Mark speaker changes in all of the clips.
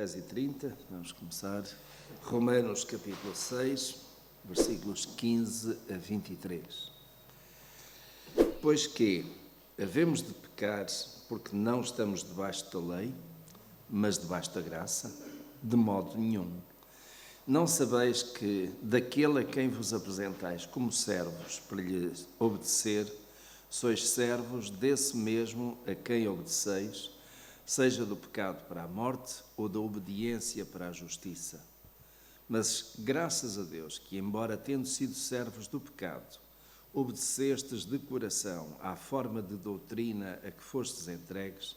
Speaker 1: 10h30, vamos começar. Romanos capítulo 6, versículos 15 a 23. Pois que havemos de pecar porque não estamos debaixo da lei, mas debaixo da graça? De modo nenhum. Não sabeis que daquele a quem vos apresentais como servos para lhe obedecer, sois servos desse mesmo a quem obedeceis, seja do pecado para a morte ou da obediência para a justiça. Mas graças a Deus que, embora tendo sido servos do pecado, obedecestes de coração à forma de doutrina a que fostes entregues,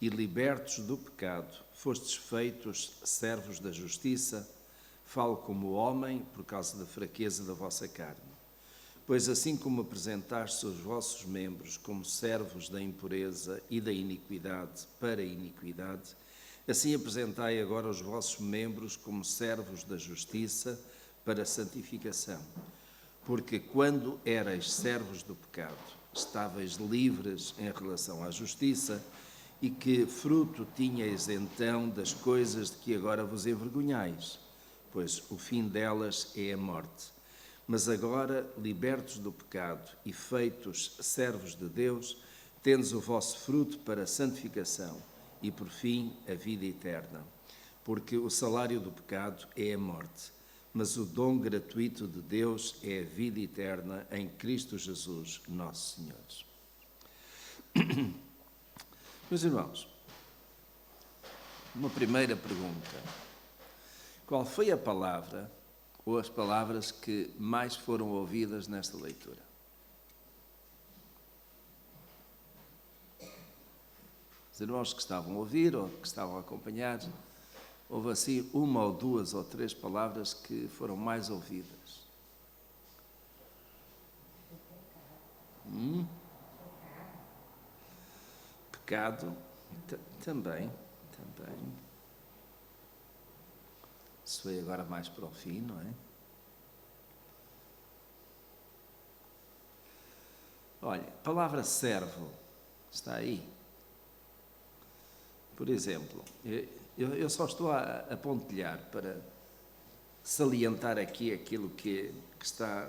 Speaker 1: e libertos do pecado, fostes feitos servos da justiça, falo como homem por causa da fraqueza da vossa carne. Pois assim como apresentastes os vossos membros como servos da impureza e da iniquidade para a iniquidade, assim apresentai agora os vossos membros como servos da justiça para a santificação. Porque quando erais servos do pecado, estáveis livres em relação à justiça, e que fruto tinhais então das coisas de que agora vos envergonhais? Pois o fim delas é a morte. Mas agora, libertos do pecado e feitos servos de Deus, tendes o vosso fruto para a santificação e, por fim, a vida eterna. Porque o salário do pecado é a morte, mas o dom gratuito de Deus é a vida eterna em Cristo Jesus, nosso Senhor. Meus irmãos, uma primeira pergunta. Qual foi a palavra ou as palavras que mais foram ouvidas nesta leitura? Os irmãos que estavam a ouvir ou que estavam a acompanhar, houve assim uma ou duas ou três palavras que foram mais ouvidas. Pecado, também. Isso foi agora mais para o fim, não é? Olha, a palavra servo está aí. Por exemplo, eu só estou a pontilhar para salientar aqui aquilo que está,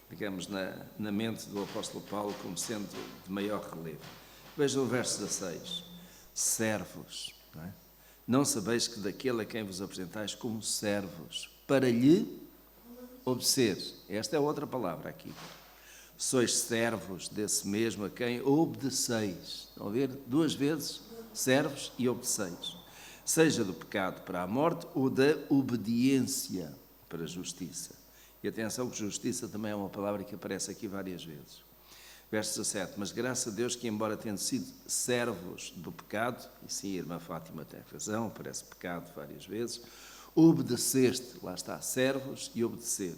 Speaker 1: digamos, na mente do apóstolo Paulo como sendo de maior relevo. Veja o verso 16. Servos, não é? Não sabeis que daquele a quem vos apresentais como servos, para lhe obedecer. Esta é outra palavra aqui. Sois servos desse mesmo a quem obedeceis. Estão a ver? Duas vezes, servos e obedeceis. Seja do pecado para a morte ou da obediência para a justiça. E atenção que justiça também é uma palavra que aparece aqui várias vezes. Verso 17, mas graças a Deus que, embora tendo sido servos do pecado, e sim, a irmã Fátima tem razão, parece pecado várias vezes, obedeceste, lá está, servos e obedecer,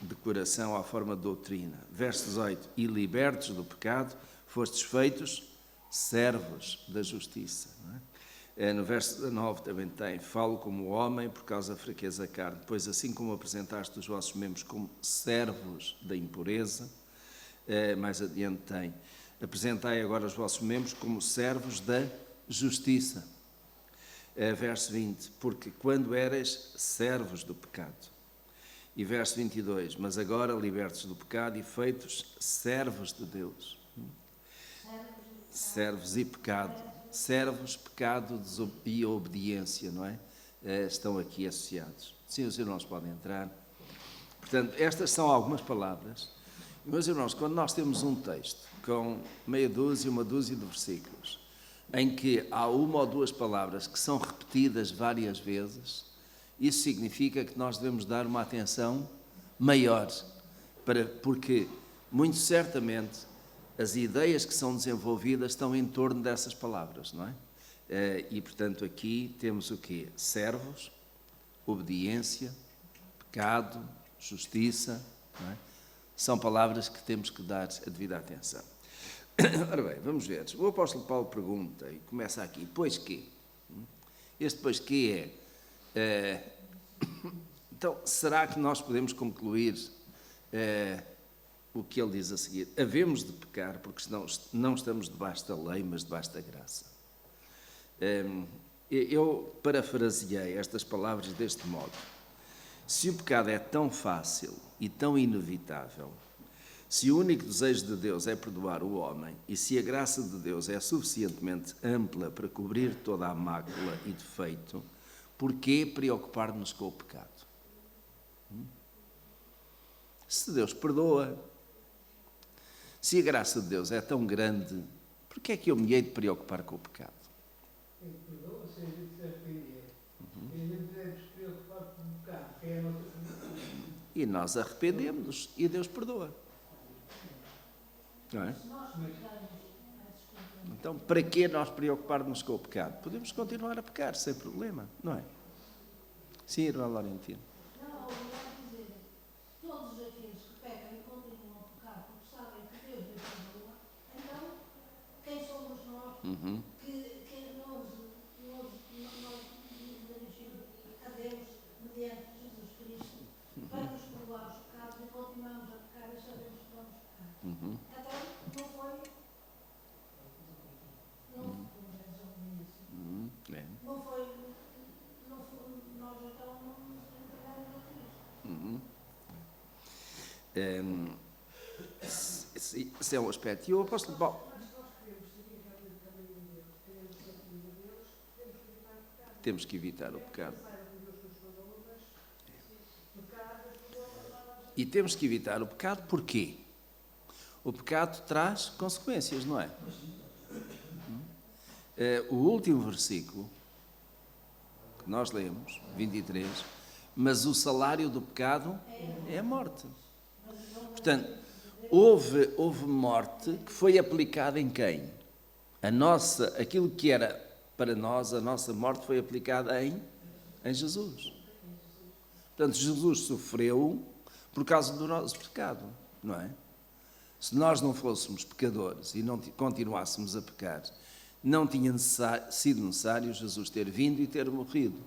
Speaker 1: de coração à forma de doutrina. Verso 18, e libertos do pecado, fostes feitos servos da justiça. Não é? No verso 19 também tem, falo como homem por causa da fraqueza da carne, pois assim como apresentaste os vossos membros como servos da impureza, mais adiante tem, apresentai agora os vossos membros como servos da justiça. Verso 20, porque quando eras servos do pecado. E verso 22, mas agora libertos do pecado e feitos servos de Deus. Servos e pecado. Servos, pecado e obediência, não é? Estão aqui associados. Sim, os irmãos podem entrar. Portanto, estas são algumas palavras. Meus irmãos, quando nós temos um texto com meia dúzia, uma dúzia de versículos, em que há uma ou duas palavras que são repetidas várias vezes, isso significa que nós devemos dar uma atenção maior, porque, muito certamente, as ideias que são desenvolvidas estão em torno dessas palavras, não é? E, portanto, aqui temos o quê? Servos, obediência, pecado, justiça, não é? São palavras que temos que dar a devida atenção. Ora bem, vamos ver. O apóstolo Paulo pergunta, e começa aqui, pois quê? Este pois quê é... Então, será que nós podemos concluir o que ele diz a seguir? Havemos de pecar, porque senão não estamos debaixo da lei, mas debaixo da graça. eu parafraseei estas palavras deste modo. Se o pecado é tão fácil e tão inevitável, se o único desejo de Deus é perdoar o homem e se a graça de Deus é suficientemente ampla para cobrir toda a mácula e defeito, por que preocupar-nos com o pecado? Se Deus perdoa, se a graça de Deus é tão grande, por que é que eu me hei de preocupar com o pecado?
Speaker 2: Ele perdoa se a gente se arrepender. E a gente deve se preocupar com o pecado, que é a nossa condição.
Speaker 1: E nós arrependemos-nos e Deus perdoa. Não é? Então, para que nós preocupar-nos com o pecado? Podemos continuar a pecar sem problema, não é? Sim, irmã Laurentina.
Speaker 3: Não, obrigado a dizer, todos aqueles que pecam e continuam a pecar porque sabem que Deus lhes perdoa, então, quem somos nós que nos dirigimos a Deus mediante Jesus Cristo para nos perdoar os pecados e continuamos a pecar e sabemos que vamos pecar. Então, nós então não nos entregamos a Cristo.
Speaker 1: Esse é um aspecto. E o apóstolo Paulo... Temos que evitar o pecado. E temos que evitar o pecado porquê? O pecado traz consequências, não é? O último versículo que nós lemos, 23, mas o salário do pecado é a morte. Portanto, houve morte que foi aplicada em quem? Aquilo que era para nós, a nossa morte foi aplicada em Jesus. Portanto, Jesus sofreu por causa do nosso pecado, não é? Se nós não fôssemos pecadores e não continuássemos a pecar, não tinha sido necessário Jesus ter vindo e ter morrido.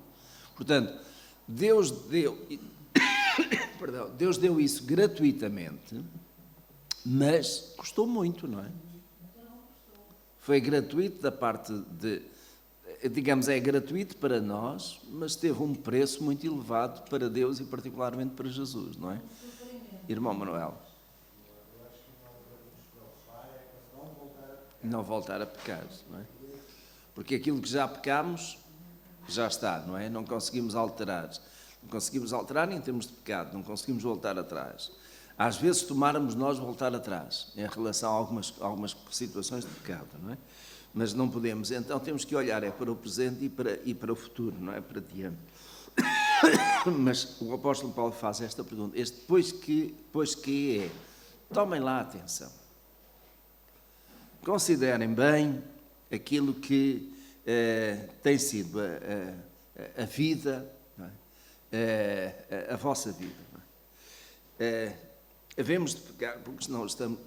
Speaker 1: Portanto, Deus deu isso gratuitamente, mas custou muito, não é? Foi gratuito da parte digamos, é gratuito para nós, mas teve um preço muito elevado para Deus e particularmente para Jesus, não é? Irmão Manuel. Não voltar a pecar, não é? Porque aquilo que já pecamos, já está, não é? Não conseguimos alterar. Não conseguimos alterar em termos de pecado, não conseguimos voltar atrás. Às vezes tomáramos nós voltar atrás, em relação a algumas situações de pecado, não é? Mas não podemos, então temos que olhar para o presente e para o futuro, não é? Para diante. Mas o apóstolo Paulo faz esta pergunta, pois que é, tomem lá atenção. Considerem bem aquilo que tem sido a vida, não é? A vossa vida. Não é? Havemos de pecar, porque senão estamos...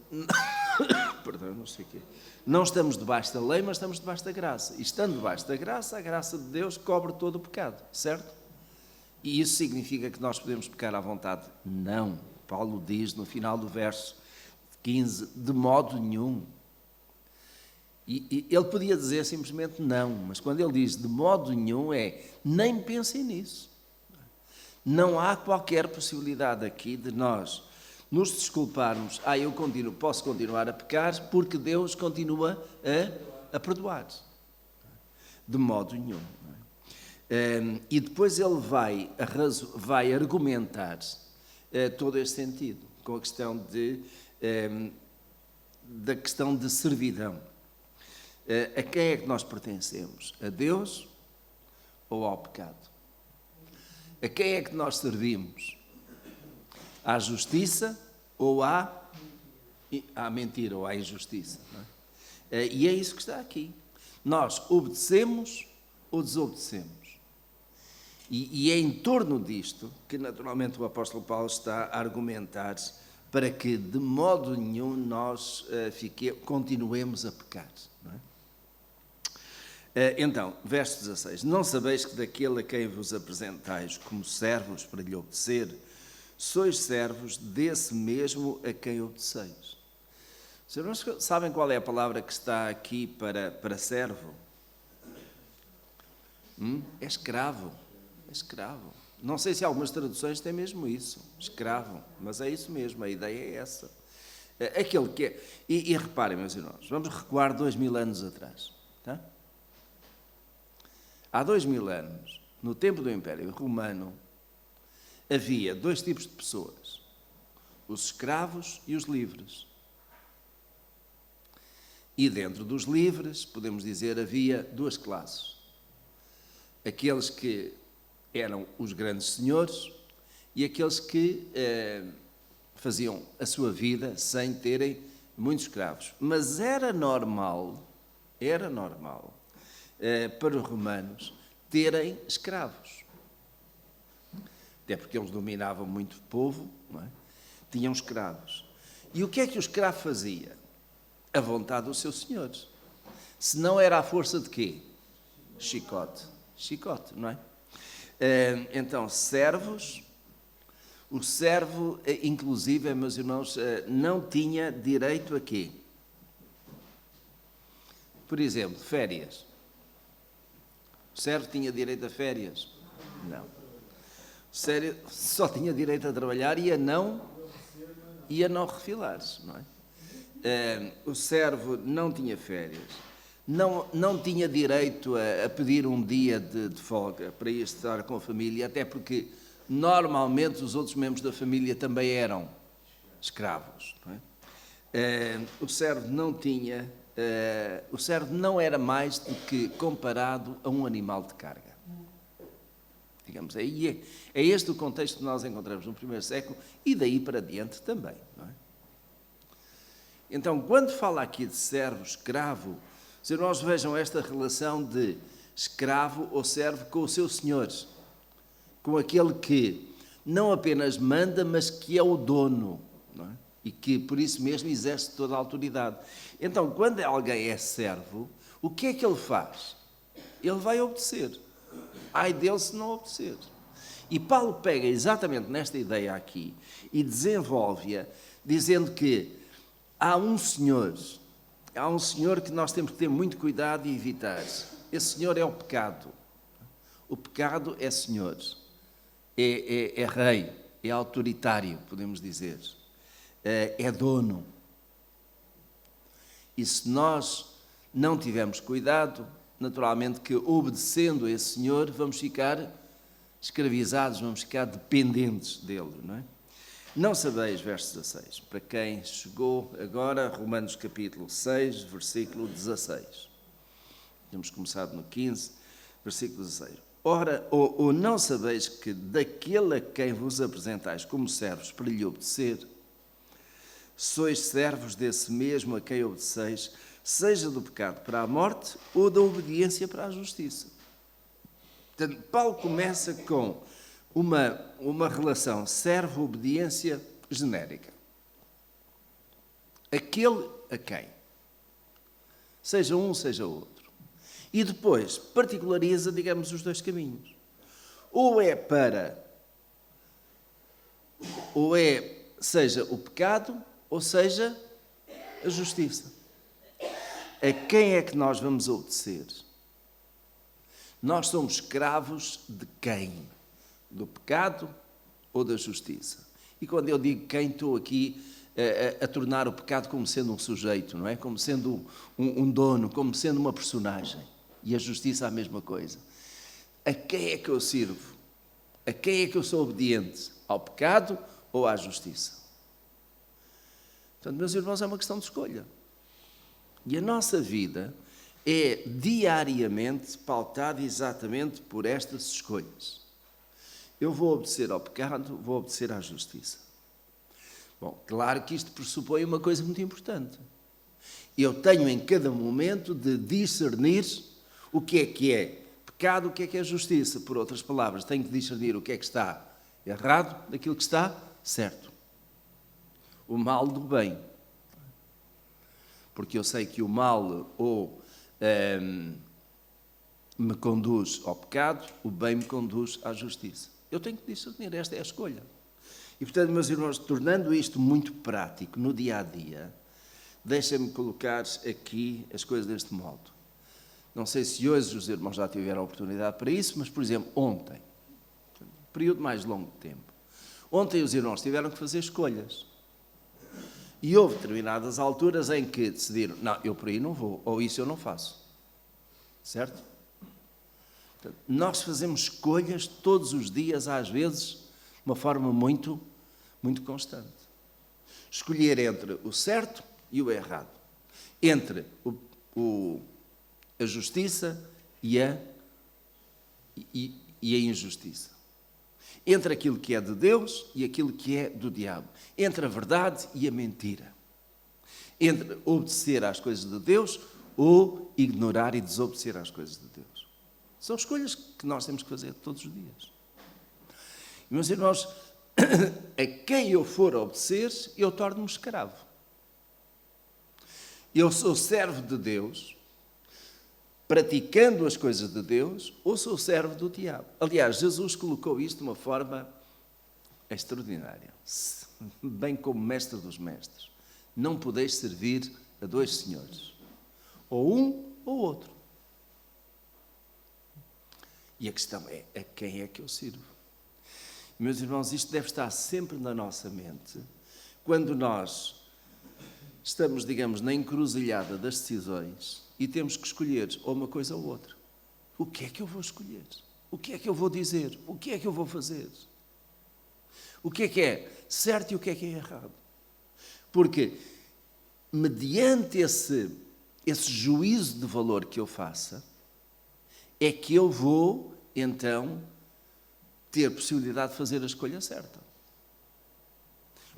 Speaker 1: Perdão, não sei o quê. Não estamos debaixo da lei, mas estamos debaixo da graça. E estando debaixo da graça, a graça de Deus cobre todo o pecado, certo? E isso significa que nós podemos pecar à vontade? Não. Paulo diz no final do verso 15, de modo nenhum. E ele podia dizer simplesmente não, mas quando ele diz de modo nenhum nem pensem nisso. Não há qualquer possibilidade aqui de nós nos desculparmos, posso continuar a pecar porque Deus continua a perdoar. De modo nenhum. E depois ele vai argumentar todo este sentido, com a questão da questão de servidão. A quem é que nós pertencemos? A Deus ou ao pecado? A quem é que nós servimos? À justiça ou à mentira ou à injustiça? Não é? E é isso que está aqui. Nós obedecemos ou desobedecemos? E é em torno disto que naturalmente o apóstolo Paulo está a argumentar para que de modo nenhum nós continuemos a pecar. Não é? Então, verso 16. Não sabeis que daquele a quem vos apresentais como servos para lhe obedecer, sois servos desse mesmo a quem obedeceis. Os irmãos sabem qual é a palavra que está aqui para servo? É escravo. É escravo. Não sei se algumas traduções têm mesmo isso. Escravo. Mas é isso mesmo, a ideia é essa. Aquele que é... E reparem, meus irmãos, vamos recuar 2000 anos atrás. Tá? Há 2000 anos, no tempo do Império Romano, havia dois tipos de pessoas. Os escravos e os livres. E dentro dos livres, podemos dizer, havia duas classes. Aqueles que eram os grandes senhores e aqueles que faziam a sua vida sem terem muitos escravos. Mas era normal para os romanos terem escravos. Até porque eles dominavam muito o povo, não é? Tinham escravos. E o que é que o escravo fazia? A vontade dos seus senhores. Se não era à força de quê? Chicote. Chicote, não é? Então, servos. O servo, inclusive, meus irmãos, não tinha direito a quê? Por exemplo, férias. O servo tinha direito a férias? Não. O servo só tinha direito a trabalhar e a não refilar-se, não é? O servo não tinha férias, não tinha direito a pedir um dia de folga para ir estar com a família, até porque normalmente os outros membros da família também eram escravos. Não é? O servo não era mais do que comparado a um animal de carga. Digamos, é este o contexto que nós encontramos no primeiro século e daí para diante também. Não é? Então, quando fala aqui de servo, escravo, se nós vejam esta relação de escravo ou servo com os seus senhores, com aquele que não apenas manda, mas que é o dono, não é? E que por isso mesmo exerce toda a autoridade. Então, quando alguém é servo, o que é que ele faz? Ele vai obedecer. Ai dele se não obedecer. E Paulo pega exatamente nesta ideia aqui e desenvolve-a, dizendo que há um Senhor que nós temos que ter muito cuidado e evitar. Esse Senhor é o pecado. O pecado é Senhor, é rei, é autoritário, podemos dizer, é dono. E se nós não tivermos cuidado, naturalmente que obedecendo a esse Senhor vamos ficar escravizados, vamos ficar dependentes dele, não é? Não sabeis, verso 16, para quem chegou agora, Romanos capítulo 6, versículo 16. Temos começado no 15, versículo 16. Ora, ou não sabeis que daquele a quem vos apresentais como servos para lhe obedecer, sois servos desse mesmo a quem obedeceis, seja do pecado para a morte ou da obediência para a justiça. Portanto, Paulo começa com uma relação servo-obediência genérica. Aquele a quem? Seja um, seja outro. E depois particulariza, digamos, os dois caminhos. Ou é seja o pecado, ou seja a justiça. A quem é que nós vamos obedecer? Nós somos escravos de quem? Do pecado ou da justiça? E quando eu digo quem, estou aqui a tornar o pecado como sendo um sujeito, não é? Como sendo um dono, como sendo uma personagem. E a justiça a mesma coisa. A quem é que eu sirvo? A quem é que eu sou obediente? Ao pecado ou à justiça? Portanto, meus irmãos, é uma questão de escolha. E a nossa vida é diariamente pautada exatamente por estas escolhas. Eu vou obedecer ao pecado, vou obedecer à justiça. Bom, claro que isto pressupõe uma coisa muito importante. Eu tenho em cada momento de discernir o que é pecado, o que é justiça. Por outras palavras, tenho que discernir o que é que está errado daquilo que está certo. O mal do bem. Porque eu sei que o mal ou me conduz ao pecado, o bem me conduz à justiça. Eu tenho que discernir, esta é a escolha. E, portanto, meus irmãos, tornando isto muito prático no dia-a-dia, deixem-me colocar aqui as coisas deste modo. Não sei se hoje os irmãos já tiveram a oportunidade para isso, mas, por exemplo, ontem, período mais longo de tempo, ontem os irmãos tiveram que fazer escolhas. E houve determinadas alturas em que decidiram, não, eu por aí não vou, ou isso eu não faço. Certo? Portanto, nós fazemos escolhas todos os dias, às vezes, de uma forma muito, muito constante. Escolher entre o certo e o errado. Entre a justiça e a injustiça. Entre aquilo que é de Deus e aquilo que é do diabo. Entre a verdade e a mentira. Entre obedecer às coisas de Deus ou ignorar e desobedecer às coisas de Deus. São escolhas que nós temos que fazer todos os dias. Meus irmãos, a quem eu for obedecer, eu torno-me escravo. Eu sou servo de Deus, praticando as coisas de Deus, ou sou servo do diabo. Aliás, Jesus colocou isto de uma forma extraordinária. Bem como mestre dos mestres. Não podeis servir a dois senhores. Ou um ou outro. E a questão é, a quem é que eu sirvo? Meus irmãos, isto deve estar sempre na nossa mente, quando nós estamos, digamos, na encruzilhada das decisões e temos que escolher ou uma coisa ou outra. O que é que eu vou escolher? O que é que eu vou dizer? O que é que eu vou fazer? O que é certo e o que é errado? Porque, mediante esse juízo de valor que eu faça, é que eu vou, então, ter possibilidade de fazer a escolha certa.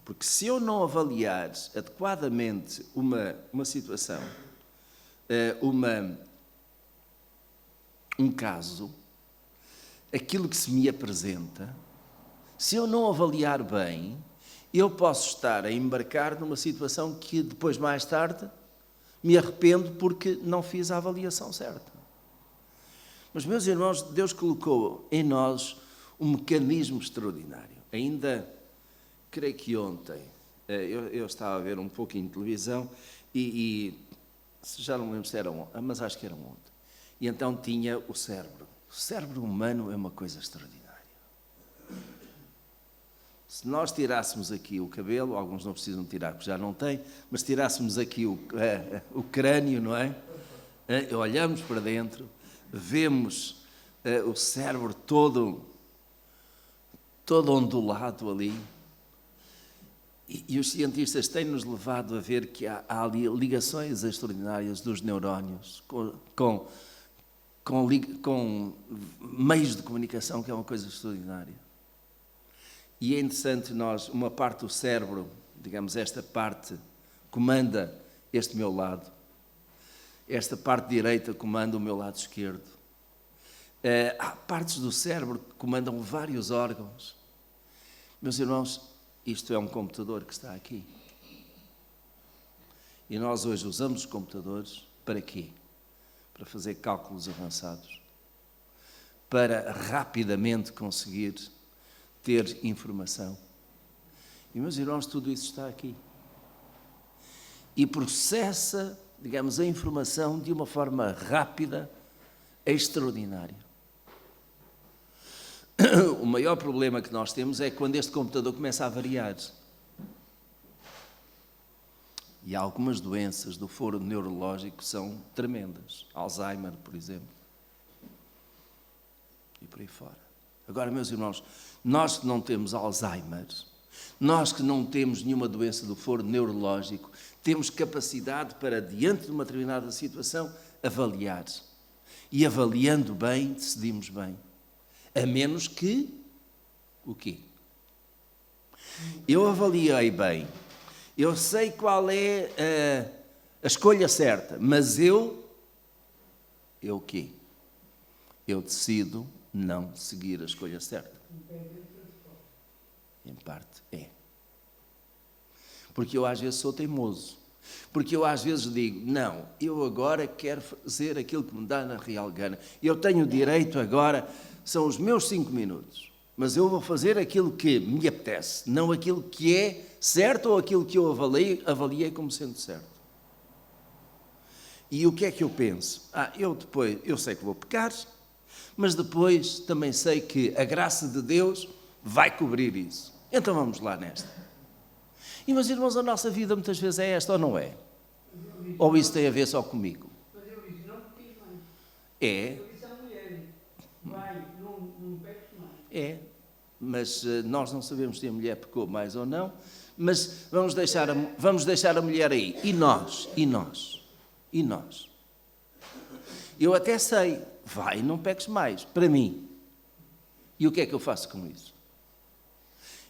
Speaker 1: Porque se eu não avaliar adequadamente uma situação, um caso, aquilo que se me apresenta, se eu não avaliar bem, eu posso estar a embarcar numa situação que depois, mais tarde, me arrependo porque não fiz a avaliação certa. Mas, meus irmãos, Deus colocou em nós um mecanismo extraordinário. Ainda, creio que ontem, eu estava a ver um pouquinho de televisão e já não lembro se era ontem, mas acho que era ontem. E então tinha o cérebro. O cérebro humano é uma coisa extraordinária. Se nós tirássemos aqui o cabelo, alguns não precisam tirar, porque já não têm, mas tirássemos aqui o crânio, não é? Olhamos para dentro, vemos o cérebro todo ondulado ali. E os cientistas têm-nos levado a ver que há ali ligações extraordinárias dos neurónios com meios de comunicação, que é uma coisa extraordinária. E é interessante uma parte do cérebro, digamos, esta parte comanda este meu lado, esta parte direita comanda o meu lado esquerdo. Há partes do cérebro que comandam vários órgãos. Meus irmãos, isto é um computador que está aqui. E nós hoje usamos os computadores para quê? Para fazer cálculos avançados. Para rapidamente conseguir ter informação. E, meus irmãos, tudo isso está aqui. E processa, digamos, a informação de uma forma rápida, extraordinária. O maior problema que nós temos é quando este computador começa a variar. E algumas doenças do foro neurológico são tremendas. Alzheimer, por exemplo. E por aí fora. Agora, meus irmãos, nós que não temos Alzheimer, nós que não temos nenhuma doença do foro neurológico, temos capacidade para, diante de uma determinada situação, avaliar. E avaliando bem, decidimos bem. A menos que, o quê? Eu avaliei bem, eu sei qual é a escolha certa, mas eu o quê? Eu decido não seguir a escolha certa. Em parte é. Porque eu às vezes sou teimoso. Porque eu às vezes digo, não, eu agora quero fazer aquilo que me dá na real gana. Eu tenho o direito agora, são os meus 5 minutos, mas eu vou fazer aquilo que me apetece, não aquilo que é certo ou aquilo que eu avaliei como sendo certo. E o que é que eu penso? Eu sei que vou pecar, mas depois também sei que a graça de Deus vai cobrir isso. Então vamos lá nesta. E, meus irmãos, a nossa vida muitas vezes é esta ou não é? Ou isso tem a ver só comigo?
Speaker 2: Mas eu disse, não peques mais.
Speaker 1: É,
Speaker 2: Eu disse à mulher, vai, não peques mais.
Speaker 1: é. Mas nós não sabemos se a mulher pecou mais ou não, mas vamos deixar a mulher aí. E nós? E nós? E nós? Eu até sei, vai, não peques mais, para mim. E o que é que eu faço com isso?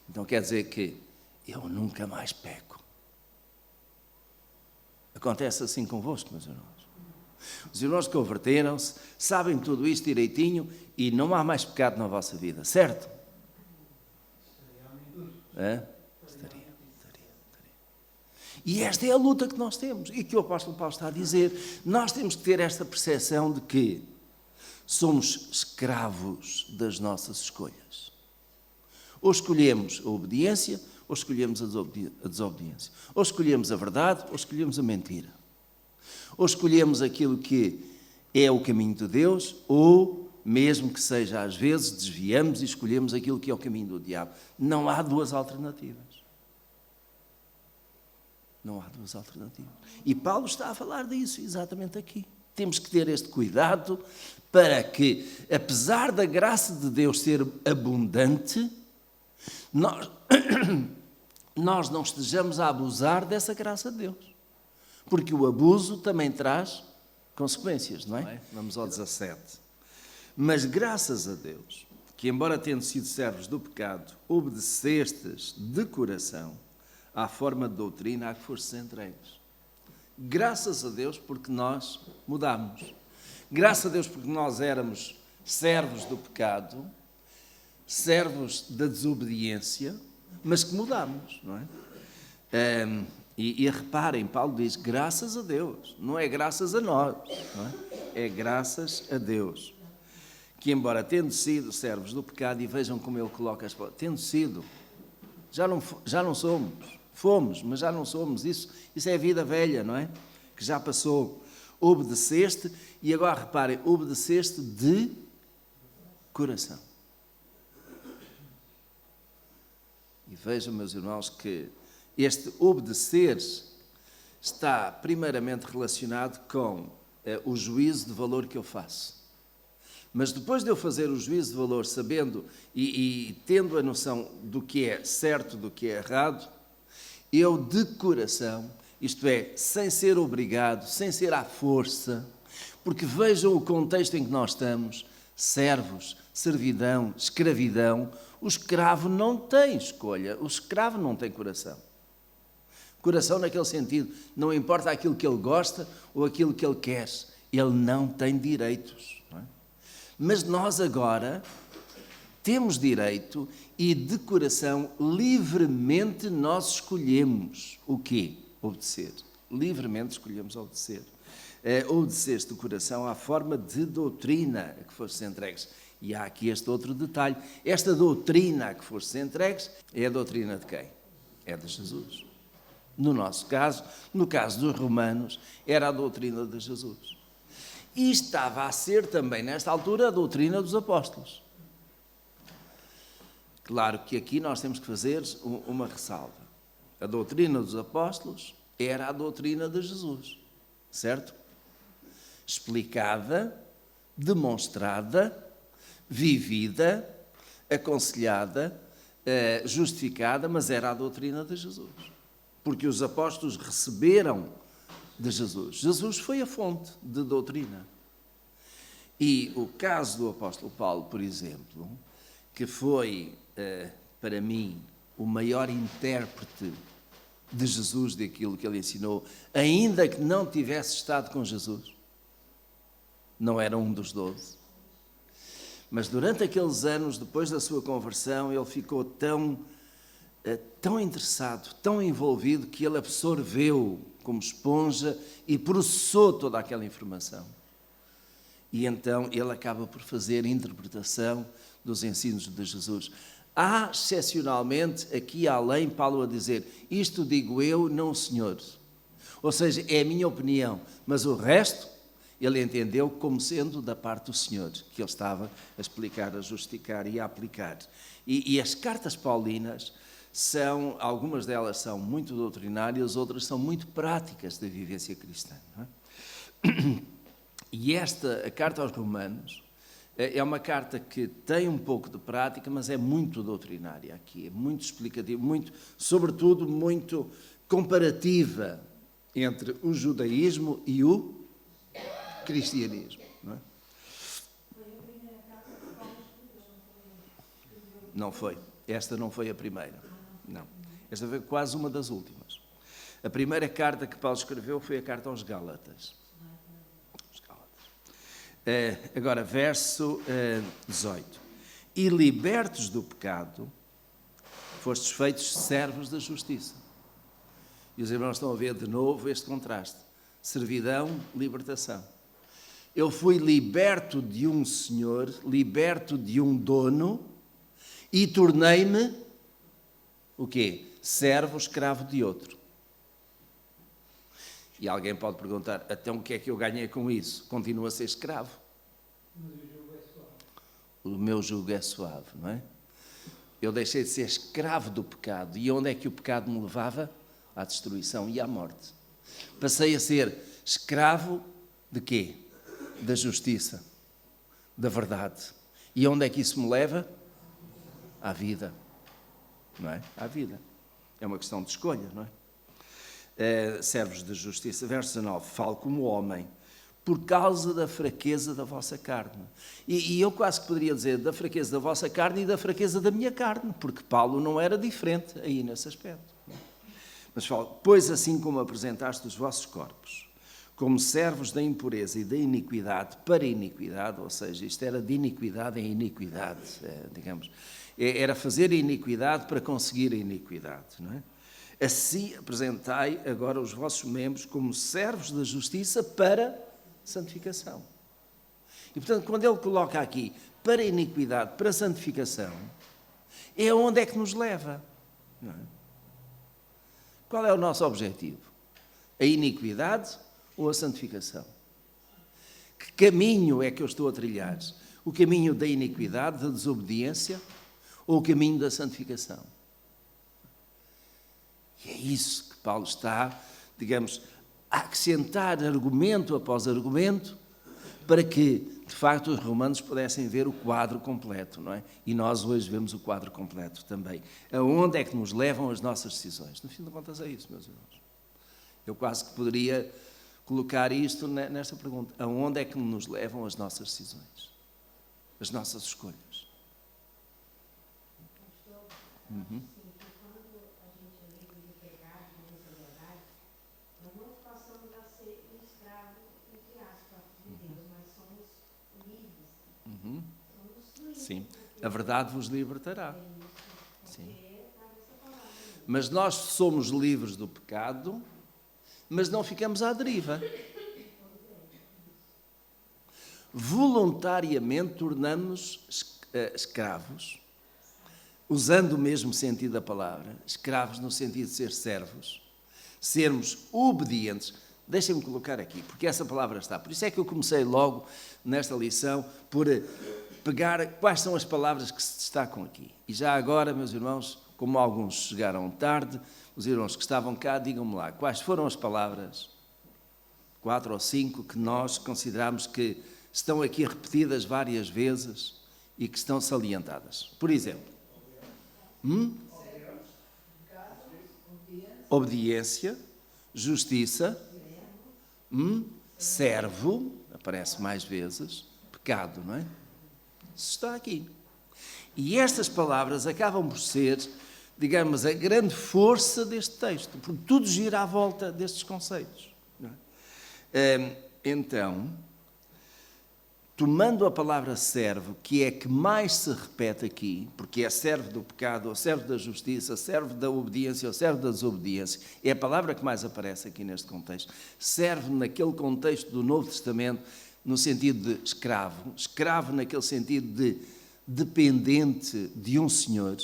Speaker 1: Então quer dizer que eu nunca mais peco. Acontece assim convosco, meus irmãos. Os irmãos que converteram-se sabem tudo isto direitinho e não há mais pecado na vossa vida, certo? Estaria. E esta é a luta que nós temos e que o apóstolo Paulo está a dizer. Nós temos que ter esta percepção de que somos escravos das nossas escolhas. Ou escolhemos a obediência, ou escolhemos a desobediência. Ou escolhemos a verdade, ou escolhemos a mentira. Ou escolhemos aquilo que é o caminho de Deus, ou, mesmo que seja às vezes, desviamos e escolhemos aquilo que é o caminho do diabo. Não há duas alternativas. Não há duas alternativas. E Paulo está a falar disso exatamente aqui. Temos que ter este cuidado para que, apesar da graça de Deus ser abundante, nós não estejamos a abusar dessa graça de Deus. Porque o abuso também traz consequências, não é? Vamos ao 17. Mas graças a Deus, que embora tendo sido servos do pecado, obedecestes de coração à forma de doutrina a que fostes entregues. Graças a Deus porque nós mudámos. Graças a Deus porque nós éramos servos do pecado, servos da desobediência, mas que mudámos, não é? E reparem, Paulo diz, graças a Deus, não é graças a nós, não é? É graças a Deus. Que embora tendo sido servos do pecado, e vejam como ele coloca as palavras, tendo sido, já não somos, fomos, mas já não somos, isso é a vida velha, não é? Que já passou, obedeceste, e agora reparem, obedeceste de coração. E vejam, meus irmãos, que este obedecer está primeiramente relacionado com o juízo de valor que eu faço. Mas depois de eu fazer o juízo de valor, sabendo e tendo a noção do que é certo, do que é errado, eu de coração, isto é, sem ser obrigado, sem ser à força, porque vejam o contexto em que nós estamos, servos, servidão, escravidão, o escravo não tem escolha, o escravo não tem coração. Coração naquele sentido, não importa aquilo que ele gosta ou aquilo que ele quer, ele não tem direitos. Não é? Mas nós agora temos direito e de coração livremente nós escolhemos o quê? Obedecer. Livremente escolhemos obedecer. Obedeceste de coração à forma de doutrina a que fostes entregues. E há aqui este outro detalhe. Esta doutrina a que fostes entregues é a doutrina de quem? É de Jesus. No nosso caso, no caso dos romanos, era a doutrina de Jesus. E estava a ser também, nesta altura, a doutrina dos apóstolos. Claro que aqui nós temos que fazer uma ressalva. A doutrina dos apóstolos era a doutrina de Jesus, certo? Explicada, demonstrada, vivida, aconselhada, justificada, mas era a doutrina de Jesus. Porque os apóstolos receberam de Jesus. Jesus foi a fonte de doutrina. E o caso do apóstolo Paulo, por exemplo, que foi, para mim, o maior intérprete de Jesus, daquilo que ele ensinou, ainda que não tivesse estado com Jesus, não era um dos 12. Mas durante aqueles anos, depois da sua conversão, ele ficou tão interessado, tão envolvido, que ele absorveu como esponja e processou toda aquela informação. E então ele acaba por fazer a interpretação dos ensinos de Jesus. Há, excepcionalmente, aqui além, Paulo a dizer, isto digo eu, não o Senhor. Ou seja, é a minha opinião, mas o resto ele entendeu como sendo da parte do Senhor, que ele estava a explicar, a justificar e a aplicar. E as cartas paulinas algumas delas são muito doutrinárias, outras são muito práticas da vivência cristã. Não é? E a carta aos Romanos, é uma carta que tem um pouco de prática, mas é muito doutrinária aqui, é muito explicativa, sobretudo muito comparativa entre o judaísmo e o cristianismo. Não é? Não foi. Esta não foi a primeira. Não. Esta foi quase uma das últimas. A primeira carta que Paulo escreveu foi a carta aos Gálatas. Agora, verso 18. E libertos do pecado, fostes feitos servos da justiça. E os irmãos estão a ver de novo este contraste. Servidão, libertação. Eu fui liberto de um senhor, liberto de um dono, e tornei-me, o quê? Servo, escravo de outro. E alguém pode perguntar, então o que é que eu ganhei com isso? Continuo a ser escravo. O meu jugo é suave, não é? Eu deixei de ser escravo do pecado. E onde é que o pecado me levava? À destruição e à morte. Passei a ser escravo de quê? Da justiça, da verdade. E onde é que isso me leva? À vida. Não é? À vida. É uma questão de escolha, não é? Servos de justiça. Verso 19. Falo como homem, por causa da fraqueza da vossa carne. E eu quase que poderia dizer da fraqueza da vossa carne e da fraqueza da minha carne, porque Paulo não era diferente aí nesse aspecto. Mas falo, pois assim como apresentaste os vossos corpos, como servos da impureza e da iniquidade para a iniquidade, ou seja, isto era de iniquidade em iniquidade, digamos, era fazer a iniquidade para conseguir a iniquidade, não é? Assim apresentai agora os vossos membros como servos da justiça para santificação. E portanto, quando ele coloca aqui para a iniquidade, para a santificação, é onde é que nos leva, não é? Qual é o nosso objetivo? A iniquidade ou a santificação? Que caminho é que eu estou a trilhar? O caminho da iniquidade, da desobediência, ou o caminho da santificação? E é isso que Paulo está, digamos, a acrescentar argumento após argumento para que, de facto, os romanos pudessem ver o quadro completo, não é? E nós hoje vemos o quadro completo também. Aonde é que nos levam as nossas decisões? No fim de contas é isso, meus irmãos. Eu quase que poderia colocar isto nesta pergunta. Aonde é que nos levam as nossas decisões? As nossas escolhas? Uhum. Sim, a verdade vos libertará. Sim. Mas nós somos livres do pecado, mas não ficamos à deriva. Voluntariamente tornamos-nos escravos, usando o mesmo sentido da palavra, escravos no sentido de ser servos, sermos obedientes. Deixem-me colocar aqui, porque essa palavra está. Por isso é que eu comecei logo nesta lição por pegar quais são as palavras que se destacam aqui. E já agora, meus irmãos, como alguns chegaram tarde, os irmãos que estavam cá, digam-me lá, quais foram as palavras, 4 ou 5, que nós consideramos que estão aqui repetidas várias vezes e que estão salientadas. Por exemplo, obediência, justiça, servo, aparece mais vezes, pecado, não é? Isso está aqui. E estas palavras acabam por ser, digamos, a grande força deste texto, porque tudo gira à volta destes conceitos. Não é? Então, tomando a palavra servo, que é que mais se repete aqui, porque é servo do pecado, ou servo da justiça, servo da obediência, ou servo da desobediência, é a palavra que mais aparece aqui neste contexto. Servo naquele contexto do Novo Testamento, no sentido de escravo, escravo naquele sentido de dependente de um senhor.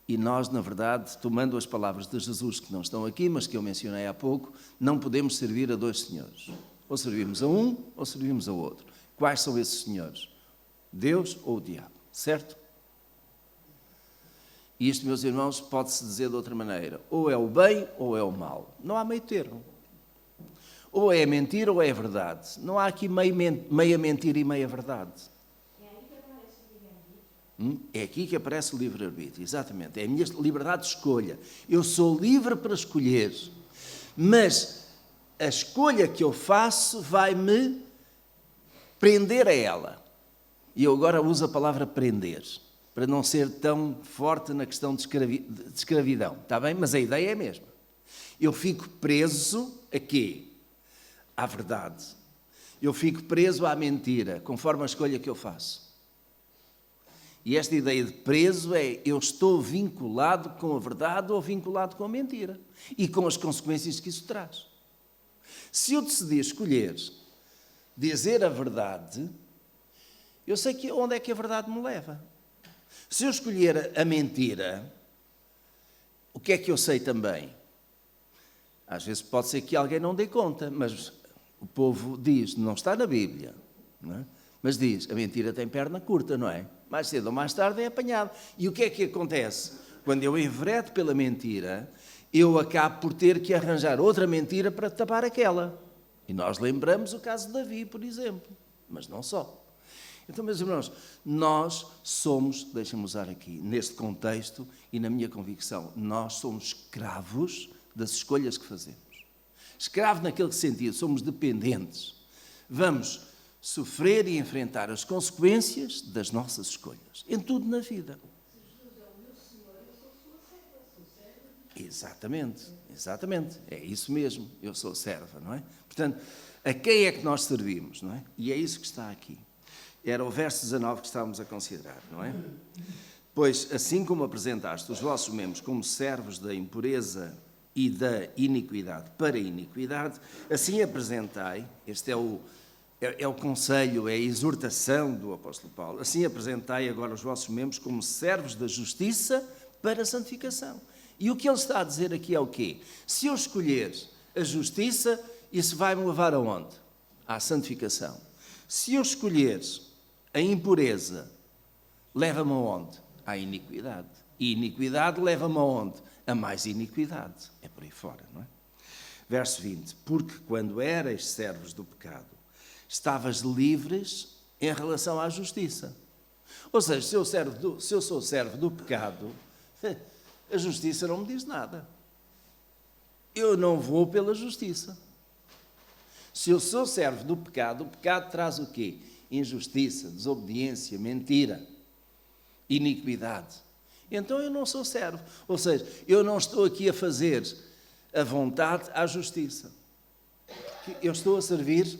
Speaker 1: E nós, na verdade, tomando as palavras de Jesus, que não estão aqui, mas que eu mencionei há pouco, não podemos servir a dois senhores. Ou servimos a um, ou servimos ao outro. Quais são esses senhores? Deus ou o diabo, certo? E isto, meus irmãos, pode-se dizer de outra maneira. Ou é o bem ou é o mal. Não há meio termo. Ou é mentira ou é verdade. Não há aqui meia mentira e meia verdade. É aqui que aparece o livre-arbítrio, exatamente. É a minha liberdade de escolha. Eu sou livre para escolher. Mas a escolha que eu faço vai-me prender a ela. E eu agora uso a palavra prender, para não ser tão forte na questão de escravidão. Está bem? Mas a ideia é a mesma. Eu fico preso a quê? À verdade. Eu fico preso à mentira, conforme a escolha que eu faço. E esta ideia de preso é, eu estou vinculado com a verdade ou vinculado com a mentira. E com as consequências que isso traz. Se eu decidir escolher dizer a verdade, eu sei que onde é que a verdade me leva. Se eu escolher a mentira, o que é que eu sei também? Às vezes pode ser que alguém não dê conta, mas o povo diz, não está na Bíblia, não é? Mas diz, a mentira tem perna curta, não é? Mais cedo ou mais tarde é apanhado. E o que é que acontece? Quando eu enveredo pela mentira, eu acabo por ter que arranjar outra mentira para tapar aquela. E nós lembramos o caso de Davi, por exemplo. Mas não só. Então, meus irmãos, nós somos, deixem-me usar aqui, neste contexto e na minha convicção, nós somos escravos das escolhas que fazemos. Escravo naquele sentido, somos dependentes. Vamos sofrer e enfrentar as consequências das nossas escolhas. Em tudo na vida. Exatamente, exatamente. É isso mesmo. Eu sou serva, não é? Portanto, a quem é que nós servimos, não é? E é isso que está aqui. Era o verso 19 que estávamos a considerar, não é? Pois, assim como apresentaste os vossos membros como servos da impureza e da iniquidade para a iniquidade, assim apresentai, este é o conselho, é a exortação do apóstolo Paulo, assim apresentai agora os vossos membros como servos da justiça para a santificação. E o que ele está a dizer aqui é o quê? Se eu escolher a justiça, isso vai-me levar aonde? À santificação. Se eu escolher a impureza, leva-me aonde? À iniquidade. E iniquidade leva-me aonde? A mais iniquidade. É por aí fora, não é? Verso 20. Porque quando erais servos do pecado, estavas livres em relação à justiça. Ou seja, se eu sou servo do pecado, a justiça não me diz nada. Eu não vou pela justiça. Se eu sou servo do pecado, o pecado traz o quê? Injustiça, desobediência, mentira, iniquidade. Então eu não sou servo. Ou seja, eu não estou aqui a fazer a vontade à justiça. Eu estou a servir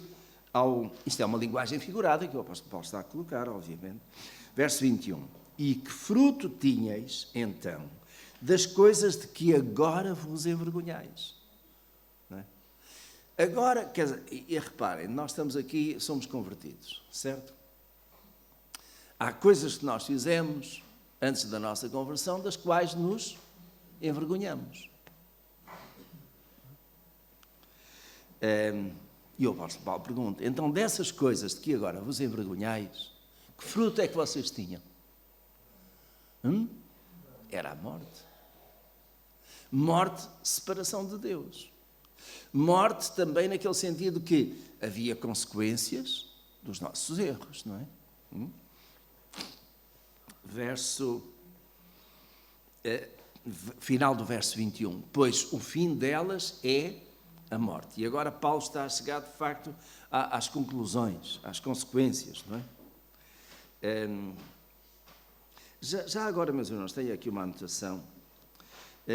Speaker 1: ao... Isto é uma linguagem figurada que o apóstolo Paulo está a colocar, obviamente. Verso 21. E que fruto tinhais, então, das coisas de que agora vos envergonhais? Não é? Agora, quer dizer, e reparem, nós estamos aqui, somos convertidos, certo? Há coisas que nós fizemos antes da nossa conversão, das quais nos envergonhamos. E o apóstolo Paulo pergunta, então dessas coisas de que agora vos envergonhais, que fruto é que vocês tinham? Era a morte. Morte, separação de Deus. Morte também naquele sentido que havia consequências dos nossos erros, não é? Final do verso 21. Pois o fim delas é a morte. E agora Paulo está a chegar, de facto, às conclusões, às consequências, não é? Já agora, meus irmãos, tenho aqui uma anotação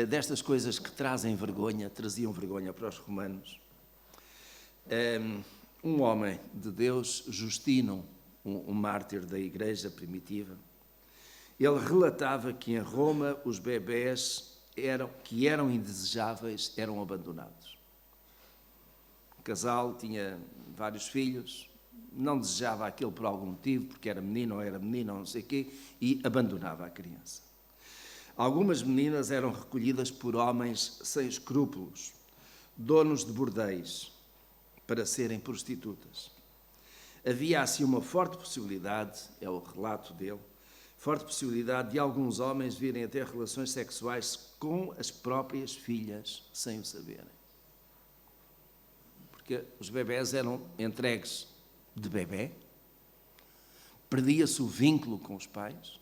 Speaker 1: destas coisas que traziam vergonha para os romanos. Um homem de Deus, Justino, um mártir da igreja primitiva, ele relatava que em Roma os bebés que eram indesejáveis eram abandonados. O casal tinha vários filhos, não desejava aquele por algum motivo, porque era menino ou não sei o quê, e abandonava a criança. Algumas meninas eram recolhidas por homens sem escrúpulos, donos de bordéis, para serem prostitutas. Havia assim uma forte possibilidade, é o relato dele, forte possibilidade de alguns homens virem a ter relações sexuais com as próprias filhas sem o saberem. Porque os bebés eram entregues de bebé, perdia-se o vínculo com os pais,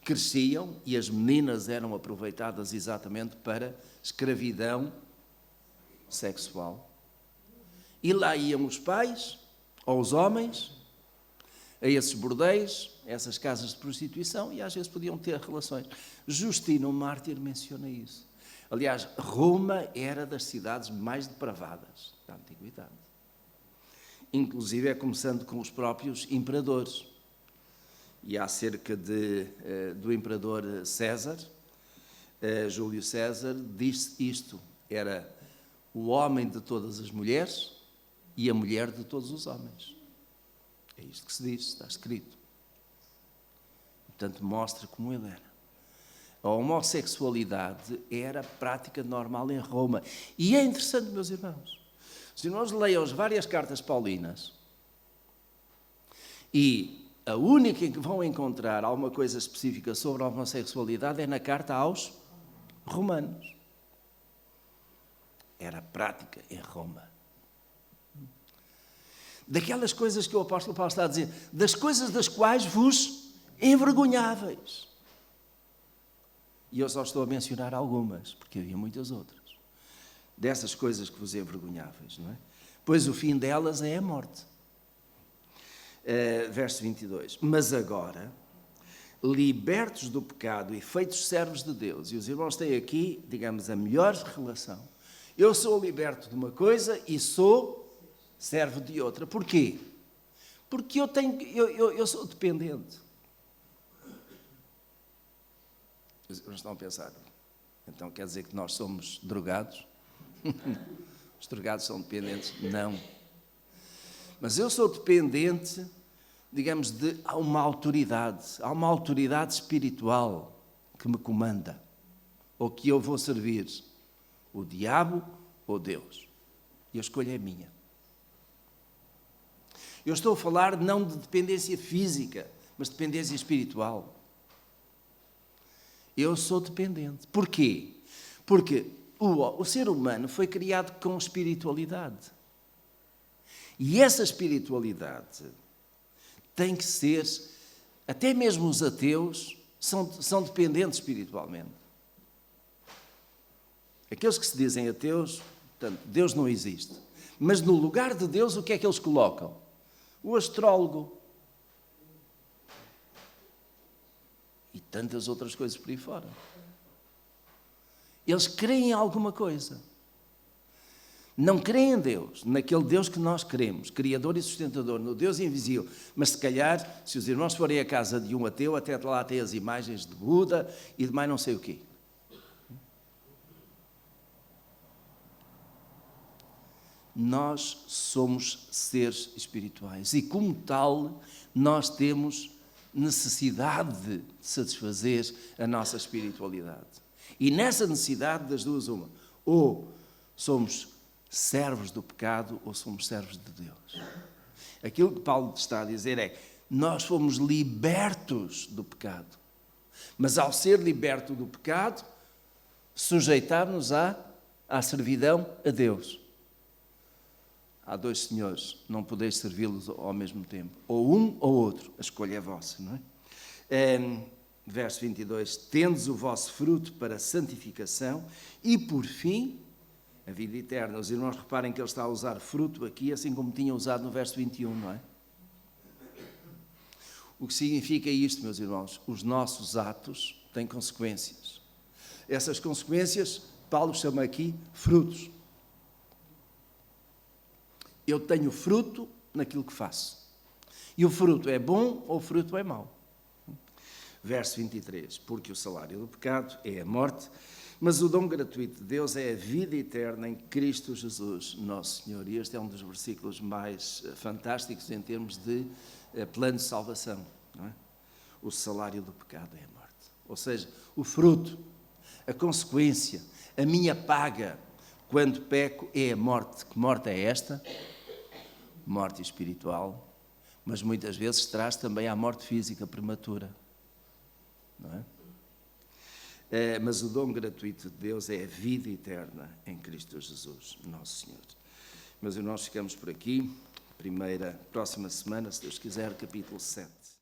Speaker 1: cresciam e as meninas eram aproveitadas exatamente para escravidão sexual. E lá iam os pais, ou os homens, a esses bordéis, a essas casas de prostituição, e às vezes podiam ter relações. Justino, o mártir, menciona isso. Aliás, Roma era das cidades mais depravadas da antiguidade. Inclusive, é começando com os próprios imperadores. E acerca do imperador César, Júlio César, disse isto: era o homem de todas as mulheres e a mulher de todos os homens. É isto que se diz, está escrito. Portanto, mostra como ele era. A homossexualidade era prática normal em Roma. E é interessante, meus irmãos, se nós leiam as várias cartas paulinas, e a única em que vão encontrar alguma coisa específica sobre a homossexualidade é na carta aos Romanos. Era prática em Roma. Daquelas coisas que o apóstolo Paulo está a dizer, das coisas das quais vos envergonháveis. E eu só estou a mencionar algumas, porque havia muitas outras. Dessas coisas que vos envergonháveis, não é? Pois o fim delas é a morte. Verso 22. Mas agora, libertos do pecado e feitos servos de Deus, e os irmãos têm aqui, digamos, a melhor relação. Eu sou liberto de uma coisa e sou servo de outra. Porquê? Porque eu sou dependente. Os irmãos estão a pensar, então quer dizer que nós somos drogados? Os drogados são dependentes? Não. Mas eu sou dependente, digamos, há uma autoridade espiritual que me comanda, ou que eu vou servir, o diabo ou Deus. E a escolha é minha. Eu estou a falar não de dependência física, mas de dependência espiritual. Eu sou dependente. Porquê? Porque o ser humano foi criado com espiritualidade. E essa espiritualidade tem que ser, até mesmo os ateus são dependentes espiritualmente. Aqueles que se dizem ateus, portanto, Deus não existe. Mas no lugar de Deus, o que é que eles colocam? O astrólogo. E tantas outras coisas por aí fora. Eles creem em alguma coisa. Não creem em Deus, naquele Deus que nós queremos, Criador e sustentador, no Deus invisível. Mas se calhar, se os irmãos forem à casa de um ateu, até lá tem as imagens de Buda e de mais não sei o quê. Nós somos seres espirituais e, como tal, nós temos necessidade de satisfazer a nossa espiritualidade. E nessa necessidade, das duas, uma, ou somos servos do pecado ou somos servos de Deus. Aquilo que Paulo está a dizer é, nós fomos libertos do pecado, mas ao ser liberto do pecado, sujeitar-nos à servidão a Deus. Há dois senhores, não podeis servi-los ao mesmo tempo. Ou um ou outro, a escolha é vossa, não é? Verso 22, tendes o vosso fruto para santificação e, por fim, a vida eterna. Os irmãos reparem que ele está a usar fruto aqui, assim como tinha usado no verso 21, não é? O que significa isto, meus irmãos? Os nossos atos têm consequências. Essas consequências, Paulo chama aqui frutos. Eu tenho fruto naquilo que faço. E o fruto é bom ou o fruto é mau? Verso 23, porque o salário do pecado é a morte, mas o dom gratuito de Deus é a vida eterna em Cristo Jesus, nosso Senhor. E este é um dos versículos mais fantásticos em termos de plano de salvação. Não é? O salário do pecado é a morte. Ou seja, o fruto, a consequência, a minha paga quando peco é a morte. Que morte é esta? Morte espiritual, mas muitas vezes traz também a morte física prematura. Não é? Mas o dom gratuito de Deus é a vida eterna em Cristo Jesus, nosso Senhor. Mas nós ficamos por aqui. Próxima semana, se Deus quiser, capítulo 7.